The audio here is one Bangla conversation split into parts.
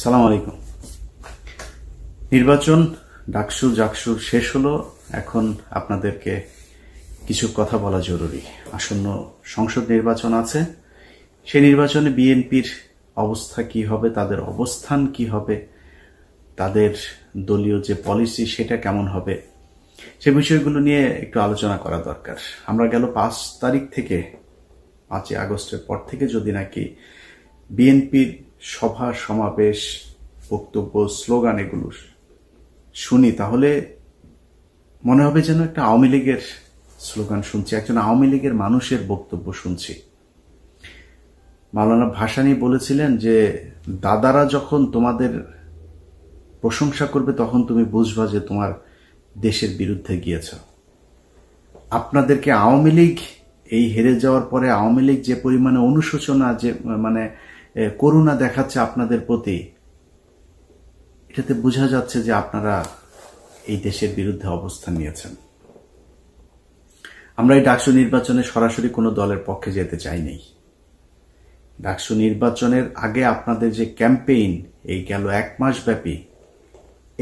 সালাম আলাইকুম। নির্বাচন ডাকসু জাকসু শেষ হলো। এখন আপনাদেরকে কিছু কথা বলা জরুরি। আসন্ন সংসদ নির্বাচন আছে। সেই নির্বাচনে বিএনপির অবস্থা কি হবে, তাদের অবস্থান কি হবে, তাদের দলীয় যে পলিসি সেটা কেমন হবে, সে বিষয়গুলো নিয়ে একটু আলোচনা করা দরকার। আমরা গেল 5 তারিখ থেকে 5 আগস্টের পর থেকে যদি নাকি বিএনপির সভা সমাবেশ বক্তব্য স্লোগান এগুলো শুনি, তাহলে মনে হবে যেন একটা আওয়ামী লীগের স্লোগান শুনছি, একজন আওয়ামী লীগের মানুষের বক্তব্য শুনছি। মাওলানা ভাসানী বলেছিলেন যে দাদারা যখন তোমাদের প্রশংসা করবে তখন তুমি বুঝবা যে তোমার দেশের বিরুদ্ধে গিয়েছ। আপনাদেরকে আওয়ামী লীগ এই হেরে যাওয়ার পরে আওয়ামী লীগ যে পরিমাণে অনুশোচনা, যে করুণা দেখাচ্ছে আপনাদের প্রতি, এটাতে বোঝা যাচ্ছে যে আপনারা এই দেশের বিরুদ্ধে অবস্থান নিয়েছেন। আমরা এই ডাকসু নির্বাচনে সরাসরি কোনো দলের পক্ষে যেতে চাইনি। ডাকসু নির্বাচনের আগে আপনাদের যে ক্যাম্পেইন, এই গেল 1 মাস ব্যাপী,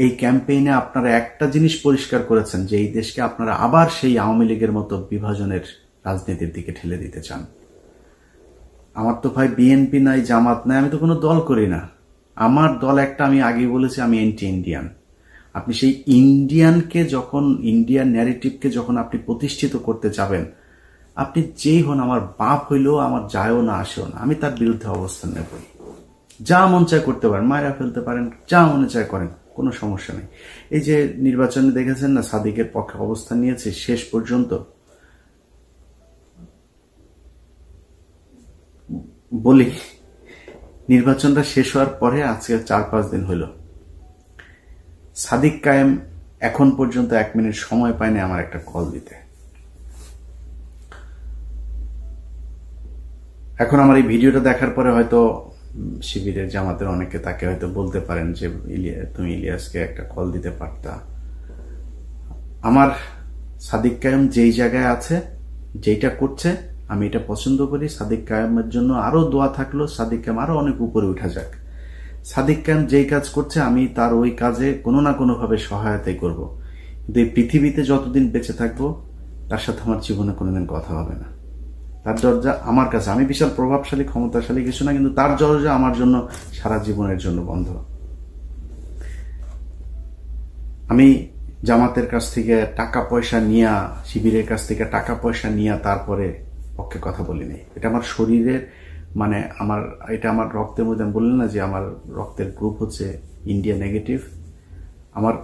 এই ক্যাম্পেইনে আপনারা একটা জিনিস পরিষ্কার করেছেন যে এই দেশকে আপনারা আবার সেই আওয়ামী লীগের মতো বিভাজনের রাজনীতির দিকে ঠেলে দিতে চান। আমার তো ভাই বিএনপি নাই, জামাত নাই, আমি তো কোনো দল করি না। আমার দল একটা, আমি আগেই বলেছি আমি এন্টি ইন্ডিয়ান। আপনি সেই ইন্ডিয়ানকে যখন, ইন্ডিয়ান ন্যারেটিভকে যখন আপনি প্রতিষ্ঠিত করতে যাবেন, আপনি যেই হন, আমার বাপ হইলেও আমার যায়ও না আসেও না, আমি তার বিরুদ্ধে অবস্থান নেব। যা মন চায় করতে পারেন, মায়েরা ফেলতে পারেন, যা মনে চায় করেন, কোনো সমস্যা নেই। এই যে নির্বাচনে দেখেছেন না, সাদিকের পক্ষে অবস্থান নিয়েছে শেষ পর্যন্ত। বলি, নির্বাচনটা শেষ হওয়ার পরে আজকে 4-5 দিন হইল, সাদিক কায়েম এখন পর্যন্ত 1 মিনিট সময় পায়নি আমার একটা কল দিতে। এখন আমার এই ভিডিওটা দেখার পরে হয়তো শিবিরের জামাতের অনেকে তাকে হয়তো বলতে পারেন যে তুমি ইলিয়াসকে একটা কল দিতে পারতা। আমার সাদিক কায়েম যেই জায়গায় আছে, যেইটা করছে, আমি এটা পছন্দ করি। সাদিক কায়েমের জন্য আরো দোয়া থাকলো, সাদিক কায়েম আরো অনেক উপরে উঠা যাক। সাদিক কায়েম যেই কাজ করছে আমি তার ওই কাজে কোনো না কোনোভাবে সহায়তাই করব। কিন্তু এই পৃথিবীতে যতদিন বেঁচে থাকবো তার সাথে আমার জীবনে কোনোদিন কথা হবে না। তার দরজা আমার কাছে, আমি বিশাল প্রভাবশালী ক্ষমতাশালী কিছু না, কিন্তু তার দরজা আমার জন্য সারা জীবনের জন্য বন্ধ। আমি জামাতের কাছ থেকে টাকা পয়সা নিয়া, শিবিরের কাছ থেকে টাকা পয়সা নিয়া তারপরে পক্ষে কথা বলিনি। এটা আমার শরীরের, এটা আমার রক্তের মধ্যে। আমি বললাম না যে আমার রক্তের গ্রুপ হচ্ছে ইন্ডিয়া নেগেটিভ। আমার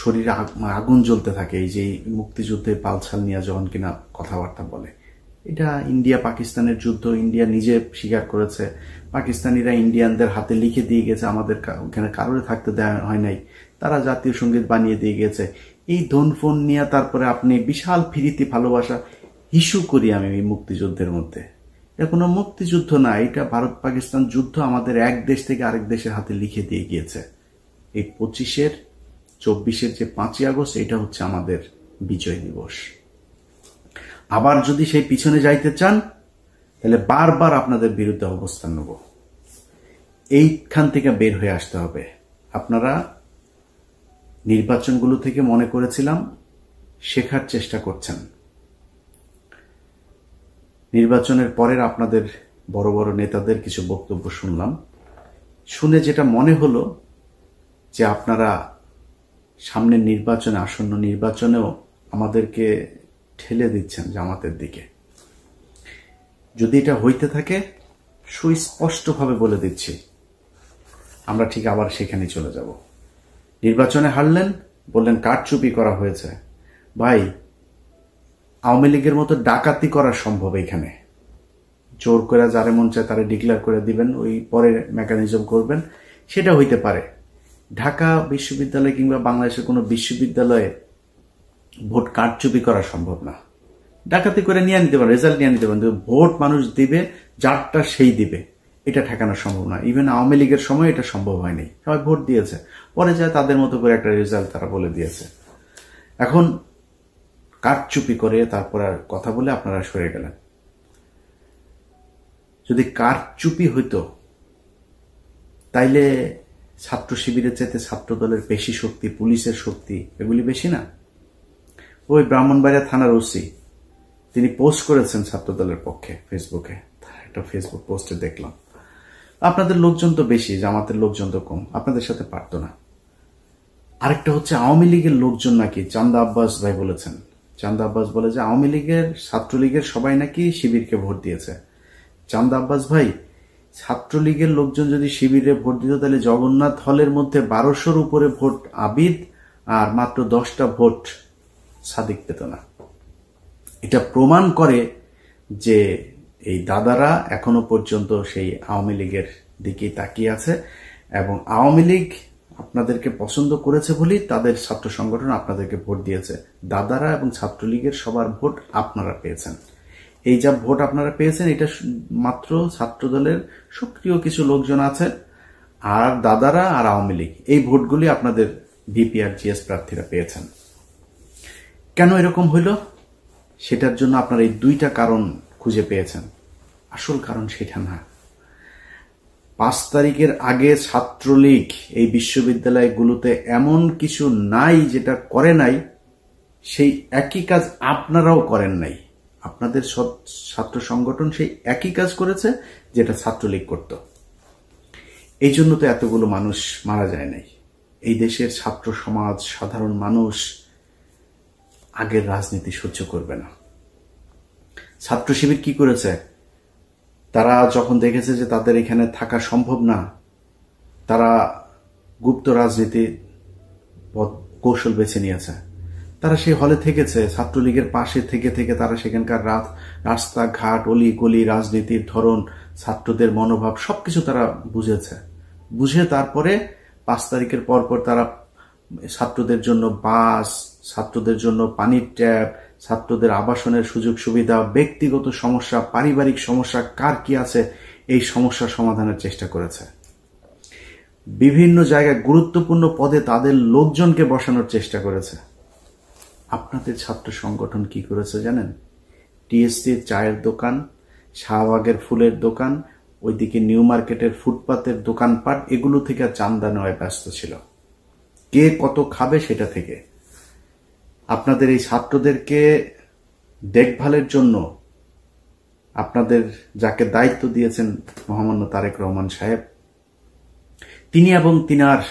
শরীরে আগুন জ্বলতে থাকে এই যে মুক্তিযুদ্ধে পালছাল নিয়ে যখন কিনা কথাবার্তা বলে। এটা ইন্ডিয়া পাকিস্তানের যুদ্ধ, ইন্ডিয়া নিজে স্বীকার করেছে। পাকিস্তানিরা ইন্ডিয়ানদের হাতে লিখে দিয়ে গেছে, আমাদের ওখানে কারোরে থাকতে দেওয়া হয় নাই, তারা জাতীয় সঙ্গীত বানিয়ে দিয়ে গেছে। এই ধনফোন নিয়ে তারপরে আপনি বিশাল ফিরিতি ভালোবাসা ইস্যু করি আমি এই মুক্তিযুদ্ধের মধ্যে। এটা কোনো মুক্তিযুদ্ধ না, এটা ভারত পাকিস্তান যুদ্ধ আমাদের এক দেশ থেকে আরেক দেশের হাতে লিখে দিয়ে গিয়েছে। এই 25-24 যে 5ই আগস্ট, এটা হচ্ছে আমাদের বিজয় দিবস। আবার যদি সেই পিছনে যাইতে চান তাহলে বারবার আপনাদের বিরুদ্ধে অবস্থান নেব। এইখান থেকে বের হয়ে আসতে হবে। আপনারা নির্বাচনগুলো থেকে মনে করেছিলাম শেখার চেষ্টা করছেন। নির্বাচনের পরের আপনাদের বড় বড় নেতাদের কিছু বক্তব্য শুনলাম, শুনে যেটা মনে হলো যে আপনারা সামনের নির্বাচনে, আসন্ন নির্বাচনেও আমাদেরকে ঠেলে দিচ্ছেন জামাতের দিকে। যদি এটা হইতে থাকে, সুস্পষ্টভাবে বলে দিচ্ছি, আমরা ঠিক আবার সেখানে চলে যাব। নির্বাচনে হারলেন, বললেন কারচুপি করা হয়েছে। ভাই, আওয়ামী লীগের মতো ডাকাতি করা সম্ভব এখানে। জোর করে যারে মন চায় তারে ডিক্লেয়ার করে দিবেন, ওই পরে মেকানিজম করবেন, সেটা হইতে পারে। ঢাকা বিশ্ববিদ্যালয় কিংবা বাংলাদেশের কোনো বিশ্ববিদ্যালয়ে ভোট কারচুপি করা সম্ভব না। ডাকাতি করে নিয়ে নিতে পারেন, রেজাল্ট নিয়ে নিতে পারেন, ভোট মানুষ দিবে, যারটা সেই দিবে, এটা ঠেকানো সম্ভব না। ইভেন আওয়ামী লীগের সময় এটা সম্ভব হয়নি। সবাই ভোট দিয়েছে, পরে যায় তাদের মতো করে একটা রেজাল্ট তারা বলে দিয়েছে। এখন কারচুপি করে তারপর আর কথা বলে আপনারা সরে গেলেন। যদি কারচুপি হইতো তাইলে ছাত্র শিবিরের চাইতে ছাত্র দলের বেশি শক্তি, পুলিশের শক্তি এগুলি বেশি না? ওই ব্রাহ্মণবাড়িয়া থানার ওসি তিনি পোস্ট করেছেন ছাত্র দলের পক্ষে ফেসবুকে, একটা ফেসবুক পোস্টে দেখলাম। আপনাদের লোকজন তো বেশি, জামাতের লোকজন তো কম, আপনাদের সাথে পারতো না। আরেকটা হচ্ছে আওয়ামী লীগের লোকজন নাকি, চান্দা আব্বাস ভাই বলেছেন, চান্দা আব্বাস বলে যে আওয়ামী লীগের, ছাত্রলীগের সবাই নাকি শিবিরকে ভোট দিয়েছে। চান্দা আব্বাস ভাই, ছাত্রলীগের লোকজন যদি শিবিরে ভোট দিত তাহলে জগন্নাথ হলের মধ্যে 1200-র উপরে ভোট আবিদ আর মাত্র 10টা ভোট সাদিক পেত না। এটা প্রমাণ করে যে এই দাদারা এখনো পর্যন্ত সেই আওয়ামী লীগের দিকেই তাকিয়ে আছে, এবং আওয়ামী লীগ আপনাদেরকে পছন্দ করেছে বলেই তাদের ছাত্র সংগঠন আপনাদেরকে ভোট দিয়েছে। দাদারা এবং ছাত্রলীগের সবার ভোট আপনারা পেয়েছেন। এই যা ভোট আপনারা পেয়েছেন এটা মাত্র ছাত্র দলের সক্রিয় কিছু লোকজন আছে, আর দাদারা আর আওয়ামী লীগ এই ভোটগুলি আপনাদের ভিপি আর জিএস প্রার্থীরা পেয়েছেন। কেন এরকম হইল সেটার জন্য আপনারা এই দুইটা কারণ খুঁজে পেয়েছেন। আসল কারণ সেটা না। 5 তারিখের আগে ছাত্রলীগ এই বিশ্ববিদ্যালয়গুলোতে এমন কিছু নাই যেটা করে নাই, সেই একই কাজ আপনারাও করেন নাই। আপনাদের ছাত্র সংগঠন সেই একই কাজ করেছে যেটা ছাত্রলীগ করত। এই জন্য তো এতগুলো মানুষ মারা যায় নাই। এই দেশের ছাত্র সমাজ, সাধারণ মানুষ আগের রাজনীতি সহ্য করবে না। ছাত্র শিবির কি করেছে? তারা যখন দেখেছে যে তাদের এখানে থাকা সম্ভব না, তারা গুপ্ত রাজনীতি কৌশল বেছে নিয়েছে। তারা সেই হলে থেকেছে, ছাত্রলীগের পাশে থেকে থেকে তারা সেখানকার রাস্তাঘাট, অলি গলি, রাজনীতির ধরন, ছাত্রদের মনোভাব সবকিছু তারা বুঝেছে। বুঝে তারপরে 5 তারিখের পরপর তারা ছাত্রদের জন্য বাস, ছাত্রদের জন্য পানির ট্যাপ, ছাত্রদের আবাসনের সুযোগ সুবিধা, ব্যক্তিগত সমস্যা, পারিবারিক সমস্যা কার কি আছে এই সমস্যা সমাধানের চেষ্টা করেছে। বিভিন্ন জায়গায় গুরুত্বপূর্ণ পদে তাদের লোকজনকে বসানোর চেষ্টা করেছে। আপনাদের ছাত্র সংগঠন কি করেছে জানেন? টিএসসির চায়ের দোকান, শাহবাগের ফুলের দোকান, ওইদিকে নিউ মার্কেটের ফুটপাতের দোকানপাট, এগুলো থেকে চান্দা নেওয়ায় ব্যস্ত ছিল। কে কত খাবে সেটা থেকে। আপনাদের এই ছাত্রদেরকে দেখভালের জন্য আপনাদের যাকে দায়িত্ব দিয়েছেন মহামান্য তারেক রহমান সাহেব, তিনি এবং তিনার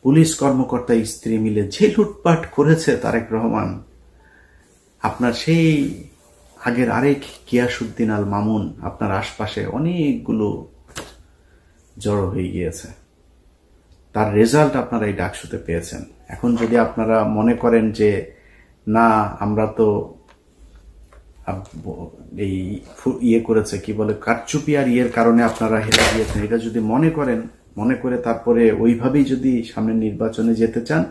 পুলিশ কর্মকর্তা স্ত্রী মিলে যে লুটপাট করেছে তারেক রহমান, আপনার সেই আগের আরেক গিয়াসউদ্দিন আল মামুন আপনার আশপাশে অনেকগুলো জড়ো হয়ে গিয়েছে। তার রেজাল্ট আপনারা এই ডাকসুতে পেয়েছেন। এখন যদি আপনারা মনে করেন যে না আমরা তো এই ইয়ে করেছে, কি বলে, কারচুপি আর ইয়ের কারণে আপনারা হেরে গিয়েছেন, এটা যদি মনে করে তারপরে ওইভাবেই যদি সামনের নির্বাচনে যেতে চান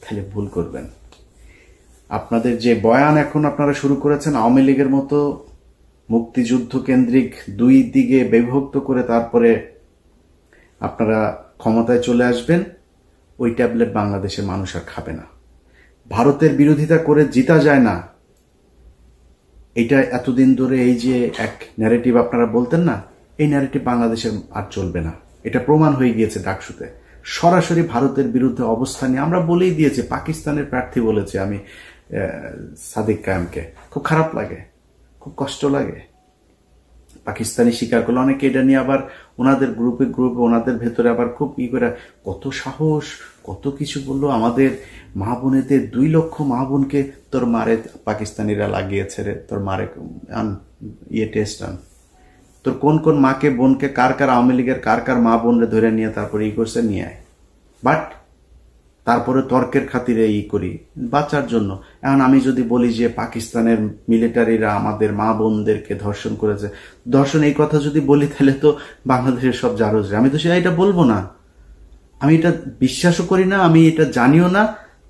তাহলে ভুল করবেন। আপনাদের যে বয়ান এখন আপনারা শুরু করেছেন, আওয়ামী লীগের মতো মুক্তিযুদ্ধ কেন্দ্রিক দুই দিকে বিভক্ত করে তারপরে আপনারা ক্ষমতায় চলে আসবেন, ওই ট্যাবলেট বাংলাদেশের মানুষ আর খাবে না। ভারতের বিরোধিতা করে জিতা যায় না, এটা এতদিন ধরে এই যে এক ন্যারেটিভ আপনারা বলতেন না, এই ন্যারেটিভ বাংলাদেশের আর চলবে না। এটা প্রমাণ হয়ে গিয়েছে ডাকসুতে। সরাসরি ভারতের বিরুদ্ধে অবস্থান নিয়ে আমরা বলেই দিয়েছি। পাকিস্তানের প্রার্থী বলেছে আমি সাদিক কায়েমকে, খুব খারাপ লাগে, খুব কষ্ট লাগে। পাকিস্তানি স্বীকার করলো, অনেকে এটা নিয়ে আবার ওনাদের গ্রুপে ওনাদের ভেতরে আবার খুব করে কত সাহস, কত কিছু বললো। আমাদের মা বোনেদের 2 লক্ষ মা বোনকে তোর মারে পাকিস্তানিরা লাগিয়েছে রে, তোর মারে আন ইয়ে টেস্ট আন, তোর কোন কোন মাকে বোনকে কার কার আওয়ামী লীগের কার কার মা বোনরে ধরে নিয়ে তারপরে ই করছে নিয়ে আয়। বাট তারপরে তর্কের খাতিরে ই করি বাঁচার জন্য। এখন আমি যদি বলি যে পাকিস্তানের মিলিটারিরা আমাদের মা বোনদেরকে ধর্ষণ করেছে, ধর্ষণ এই কথা যদি বলি তাহলে তো বাংলাদেশের সব জারজ। আমি তো এটা বলবো না, আমি এটা বিশ্বাসও করি না, আমি এটা জানিও না।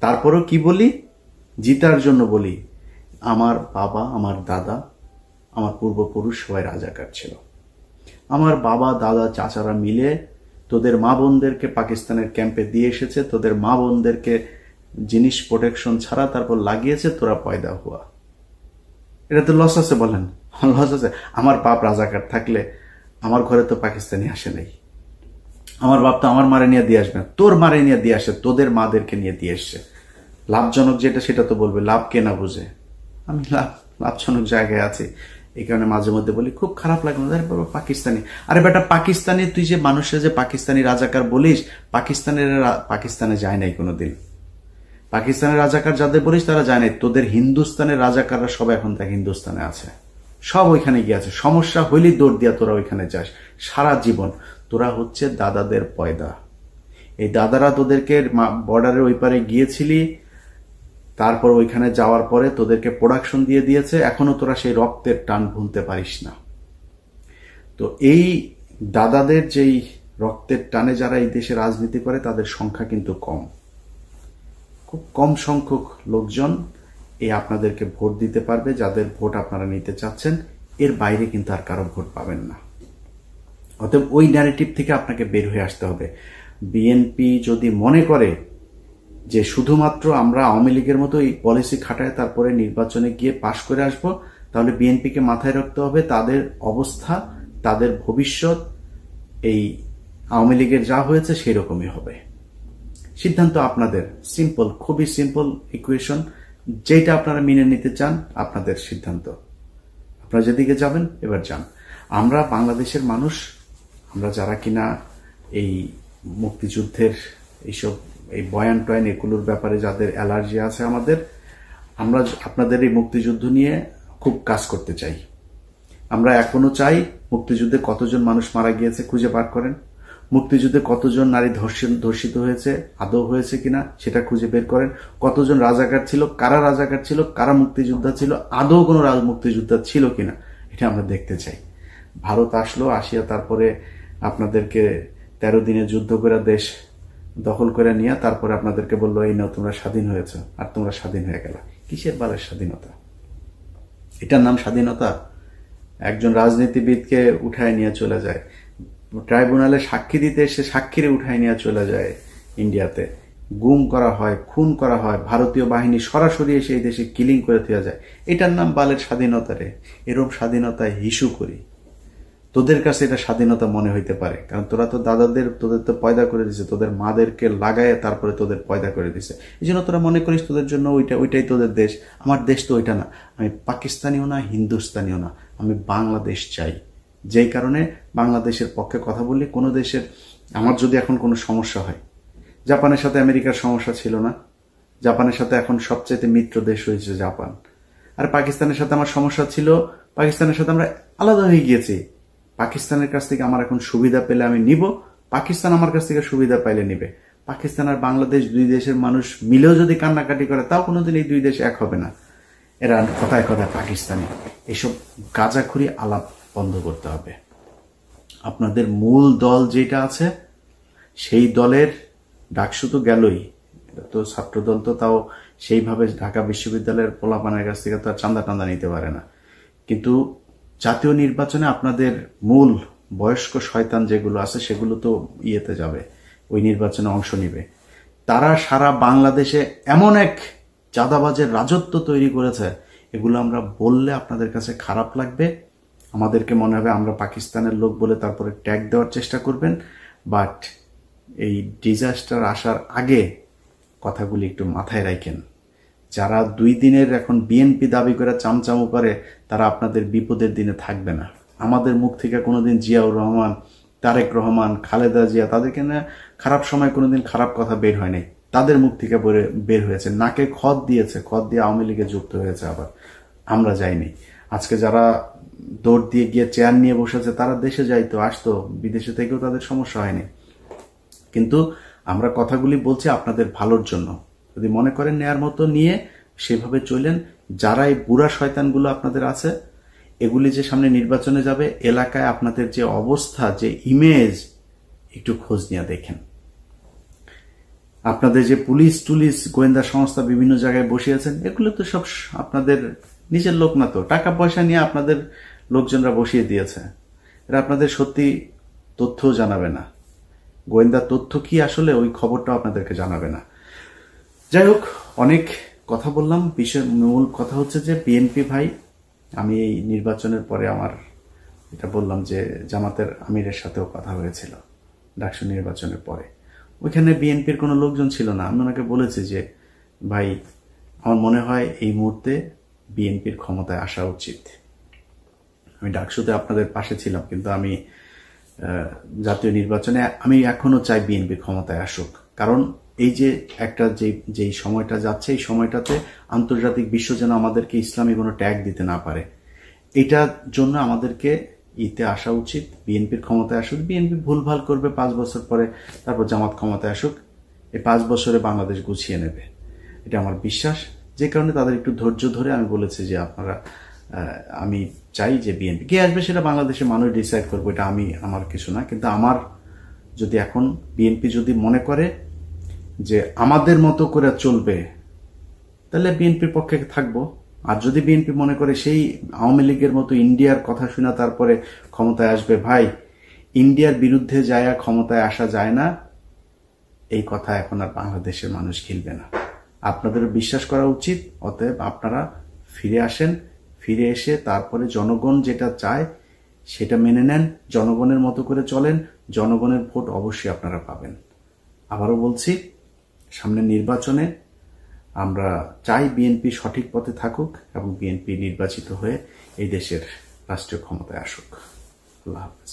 তারপরেও কি বলি? জিতার জন্য বলি আমার বাবা, আমার দাদা, আমার পূর্বপুরুষ সবাই রাজাকার ছিল। আমার বাবা দাদা চাচারা মিলে তোদের মা বোনদেরকে পাকিস্তানের ক্যাম্পে দিয়ে এসেছে, তোদের মা বোনদেরকে জিনিস প্রোটেকশন ছাড়া তারপর লাগিয়েছে, তোরা পয়দা হুয়া। এটা তো লস আছে, বলেন লস আছে? আমার বাপ রাজাকার থাকলে আমার ঘরে তো পাকিস্তানি আসে নাই, আমার বাপ তো আমার মারে নিয়ে দিয়ে আসবে না, তোর মারে নিয়ে দিয়ে আসে, তোদের মাদেরকে নিয়ে দিয়ে এসছে। লাভজনক যেটা সেটা তো বলবে, লাভ কে না বুঝে। আমি লাভজনক জায়গায় আছি, এই কারণে মাঝে মধ্যে বলি খুব খারাপ লাগে, আরে বাবা পাকিস্তানি, আরে বেটা পাকিস্তানি, তুই যে মানুষের যে পাকিস্তানি রাজাকার বলিস, পাকিস্তানে যায় নাই কোনোদিন। পাকিস্তানের রাজাকার যাদের বলিস তারা যায় নাই, তোদের হিন্দুস্তানের রাজাকাররা সব এখন দেখ হিন্দুস্তানে আছে, সব ওইখানে গিয়ে আছে। সমস্যা হইলেই দৌড় দিয়া তোরা ওইখানে যাস সারা জীবন। তোরা হচ্ছে দাদাদের পয়দা। এই দাদারা তোদেরকে বর্ডারের ওই পারে গিয়েছিলি, তারপর ওইখানে যাওয়ার পরে তোদেরকে প্রোডাকশন দিয়ে দিয়েছে, এখনো তোরা সেই রক্তের টান ভুলতে পারিস না। তো এই দাদাদের যেই রক্তের টানে যারা এই দেশে রাজনীতি করে তাদের সংখ্যা কিন্তু কম, খুব কম সংখ্যক লোকজন এই আপনাদেরকে ভোট দিতে পারবে, যাদের ভোট আপনারা নিতে চাচ্ছেন। এর বাইরে কিন্তু আর কারো ভোট পাবেন না। অতএব ওই ন্যারেটিভ থেকে আপনাকে বের হয়ে আসতে হবে। বিএনপি যদি মনে করে যে শুধুমাত্র আমরা আওয়ামী লীগের মতো এই পলিসি খাটায় তারপরে নির্বাচনে গিয়ে পাশ করে আসব, তাহলে বিএনপিকে মাথায় রাখতে হবে তাদের অবস্থা, তাদের ভবিষ্যৎ এই আওয়ামী লীগের যা হয়েছে সেই রকমই হবে। সিদ্ধান্ত আপনাদের, সিম্পল, খুবই সিম্পল ইকুয়েশন। যেটা আপনারা মেনে নিতে চান আপনাদের সিদ্ধান্ত, আপনারা যেদিকে যাবেন এবার যান। আমরা বাংলাদেশের মানুষ, আমরা যারা কিনা এই মুক্তিযুদ্ধের এইসব এই বয়ান টয়ান এগুলোর ব্যাপারে যাদের অ্যালার্জি আছে আমাদের, আমরা আপনাদের এই মুক্তিযুদ্ধ নিয়ে খুব কাজ করতে চাই। আমরা এখনো চাই মুক্তিযুদ্ধে কতজন মানুষ মারা গিয়েছে খুঁজে বার করেন, মুক্তিযুদ্ধে কতজন নারী ধর্ষিত হয়েছে, আদৌ হয়েছে কিনা সেটা খুঁজে বের করেন, কতজন রাজাকার ছিল, কারা মুক্তিযোদ্ধা ছিল, আদৌ কোনো মুক্তিযোদ্ধা ছিল কিনা এটা আমরা দেখতে চাই। ভারত আসলো, আসিয়া তারপরে আপনাদেরকে 13 দিনে যুদ্ধ করে দেশ দখল করে নিয়ে তারপরে আপনাদেরকে বললো এই নাও তোমরা স্বাধীন হয়েছ, আর তোমরা স্বাধীন হয়ে গেল। কিসের বালের স্বাধীনতা? এটার নাম স্বাধীনতা? একজন রাজনীতিবিদকে উঠায় নিয়ে চলে যায়, ট্রাইব্যুনালে সাক্ষী দিতে এসে সাক্ষীরে উঠায় নিয়ে চলে যায় ইন্ডিয়াতে, গুম করা হয়, খুন করা হয়, ভারতীয় বাহিনী সরাসরি এসে এই দেশে কিলিং করে দেওয়া যায়। এটার নাম বালের স্বাধীনতা রে। এরকম স্বাধীনতায় হিসু করি। তোদের কাছে এটা স্বাধীনতা মনে হইতে পারে, কারণ তোরা তো তোদের তো পয়দা করে দিছে, তোদের মাদেরকে লাগায় তারপরে তোদের পয়দা করে দিছে, এই জন্য তোরা মনে করিস তোদের জন্য ওইটাই তোদের দেশ। আমার দেশ তো ওইটা না, আমি পাকিস্তানিও না, হিন্দুস্তানিও না, আমি বাংলাদেশ চাই। যেই কারণে বাংলাদেশের পক্ষে কথা বললি। কোনো দেশের, আমার যদি এখন কোনো সমস্যা হয়, জাপানের সাথে আমেরিকার সমস্যা ছিল না, জাপানের সাথে এখন সবচাইতে মিত্র দেশ হয়েছে জাপান। আর পাকিস্তানের সাথে আমার সমস্যা ছিল, পাকিস্তানের সাথে আমরা আলাদা হয়ে গিয়েছি। পাকিস্তানের কাছ থেকে আমার এখন সুবিধা পেলে আমি নিব, পাকিস্তান আমার কাছ থেকে সুবিধা পাইলে নিবে। পাকিস্তান আর বাংলাদেশ দুই দেশের মানুষ মিলেও যদি কান্নাকাটি করে তাও কোনোদিন এই দুই দেশ এক হবে না। এরা কথায় কথায় পাকিস্তানি, এসব গাঁজাখুরি আলাপ বন্ধ করতে হবে। আপনাদের মূল দল যেটা আছে সেই দলের ডাকসু তো গেলই, তো ছাত্রদল তো তাও সেইভাবে ঢাকা বিশ্ববিদ্যালয়ের পোলাপানের কাছ থেকে তো আর চান্দা টান্দা নিতে পারে না। কিন্তু জাতীয় নির্বাচনে আপনাদের মূল বয়স্ক শয়তান যেগুলো আছে সেগুলো তো ইয়েতে যাবে, ওই নির্বাচনে অংশ নিবে। তারা সারা বাংলাদেশে এমন এক চাঁদাবাজের রাজত্ব তৈরি করেছে, এগুলো আমরা বললে আপনাদের কাছে খারাপ লাগবে, আমাদেরকে মনে হবে আমরা পাকিস্তানের লোক বলে তারপরে ট্যাগ দেওয়ার চেষ্টা করবেন। বাট এই ডিজাস্টার আসার আগে কথাগুলি একটু মাথায় রাখেন। যারা 2 দিনের এখন বিএনপি দাবি করে চামচামু করে, তারা আপনাদের বিপদের দিনে থাকবে না। আমাদের মুখ থেকে কোনোদিন জিয়াউর রহমান, তারেক রহমান, খালেদা জিয়া, তাদেরকে না খারাপ সময় কোনোদিন খারাপ কথা বের হয় নাই, তাদের মুখ থেকে বের হয়েছে। নাকে খত দিয়েছে, খত দিয়ে আওয়ামী লীগে যুক্ত হয়েছে, আবার আমরা যাইনি। আজকে যারা দৌড় দিয়ে গিয়ে চেয়ার নিয়ে বসেছে তারা দেশে যাইতো, আসতো, বিদেশে থেকেও তাদের সমস্যা হয়নি। কিন্তু আমরা কথাগুলি বলছি আপনাদের ভালোর জন্য। যদি মনে করেন নেয়ার মতো নিয়ে সেভাবে চলেন। যারা এই বুড়া শয়তানগুলো আপনাদের আছে, এগুলি যে সামনে নির্বাচনে যাবে, এলাকায় আপনাদের যে অবস্থা, যে ইমেজ, একটু খোঁজ নিয়ে দেখেন। আপনাদের যে পুলিশ টুলিশ গোয়েন্দা সংস্থা বিভিন্ন জায়গায় বসে আছেন, এগুলো তো সব আপনাদের নিজের লোক না, তো টাকা পয়সা নিয়ে আপনাদের লোকজনরা বসিয়ে দিয়েছে। এরা আপনাদের সত্যি তথ্যও জানাবে না, গোয়েন্দা তথ্য কি আসলে ওই খবরটাও আপনাদেরকে জানাবে না। যাই হোক, অনেক কথা বললাম। মূল কথা হচ্ছে যে বিএনপি ভাই, আমি এই নির্বাচনের পরে আমার এটা বললাম যে জামাতের আমিরের সাথেও কথা হয়েছিল, ডাকসু নির্বাচনের পরে। ওইখানে বিএনপির কোনো লোকজন ছিল না। আমি ওনাকে বলেছি যে ভাই, আমার মনে হয় এই মুহূর্তে বিএনপির ক্ষমতায় আসা উচিত। আমি ডাকসুতে আপনাদের পাশে ছিলাম, কিন্তু আমি জাতীয় নির্বাচনে আমি এখনো চাই বিএনপি ক্ষমতায় আসুক। কারণ এই যে একটা যেই সময়টা যাচ্ছে, এই সময়টাতে আন্তর্জাতিক বিশ্ব যেন আমাদেরকে ইসলামী কোনো ট্যাগ দিতে না পারে, এটার জন্য আমাদেরকে ইতে আসা উচিত। বিএনপির ক্ষমতায় আসুক। বিএনপি ভুলভাল করবে, 5 বছর পরে তারপর জামাত ক্ষমতায় আসুক। এই 5 বছরে বাংলাদেশ গুছিয়ে নেবে, এটা আমার বিশ্বাস। যে কারণে তাদের একটু ধৈর্য ধরে আমি বলেছি যে আপনারা, আমি চাই যে বিএনপি কে আসবে সেটা বাংলাদেশের মানুষ ডিসাইড করবো, এটা আমার কিছু না। কিন্তু আমার যদি এখন বিএনপি যদি মনে করে যে আমাদের মতো করে চলবে, তাহলে বিএনপির পক্ষে থাকবো। আর যদি বিএনপি মনে করে সেই আওয়ামী লীগের মতো ইন্ডিয়ার কথা শুনে তারপরে ক্ষমতায় আসবে, ভাই, ইন্ডিয়ার বিরুদ্ধে যায় ক্ষমতায় আসা যায় না, এই কথা এখন আর বাংলাদেশের মানুষ খেলবে না। আপনাদেরও বিশ্বাস করা উচিত। অতএব আপনারা ফিরে আসেন, ফিরে এসে তারপরে জনগণ যেটা চায় সেটা মেনে নেন, জনগণের মতো করে চলেন, জনগণের ভোট অবশ্যই আপনারা পাবেন। আবারও বলছি, সামনের নির্বাচনে আমরা চাই বিএনপি সঠিক পথে থাকুক এবং বিএনপি নির্বাচিত হয়ে এই দেশের রাষ্ট্রীয় ক্ষমতায় আসুক। আল্লাহ হাফেজ।